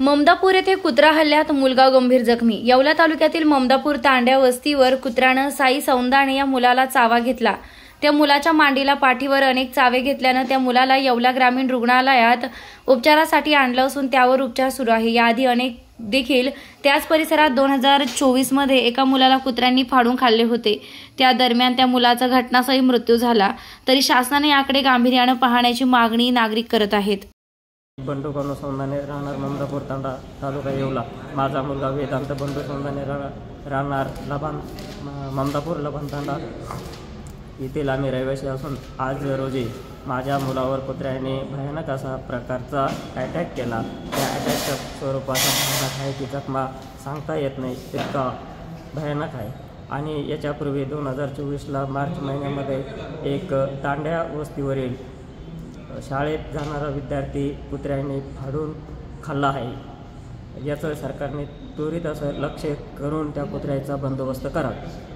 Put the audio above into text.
ममदापूर येथे कुत्रा हल्ल्यात मुलगा गंभीर जखमी। येवला तालुक्यातील ममदापूर तांड्या वस्तीवर कुत्र्यानं साई सौंदाणे या मुलाला चावा घेतला। त्या मुलाच्या मांडीला पाठीवर अनेक चावे घेतल्यानं त्या मुलाला येवला ग्रामीण रुग्णालयात उपचारासाठी आणलं असून त्यावर उपचार सुरू आहे। याआधी अनेक देखील त्याच परिसरात 2024 मध्ये एका मुलाला कुत्र्यांनी फाडून खाल्ले होते। त्या दरम्यान त्या मुलाचा घटनास्थळी मृत्यू झाला। तरी शासनाने याकडे गांभीर्याने पाहण्याची मागणी नागरिक करत आहेत। बंडू गणू सौंदाणे राहणार ममदापूर तांडा तालुका येवला। माझा मुलगा वेदांत बंडू सौंदाणे राहणार लबान ममदापूर लबान तांडा येथील आम्ही रहिवासी असून आज रोजी माझ्या मुलावर कुत्र्याने भयानक असा प्रकारचा अटॅक केला। त्या अटॅकच्या स्वरूपाचा भयानक आहे की जखमा सांगता येत नाही इतका भयानक आहे। आणि याच्यापूर्वी 2024ला मार्च महिन्यामध्ये एक तांड्या वस्तीवरील शाळेत जाणारा विद्यार्थी कुत्र्याने फाडून खाल्ला आहे। याचं सरकारने त्वरित असं लक्ष करून त्या कुत्र्याचा बंदोबस्त करावा।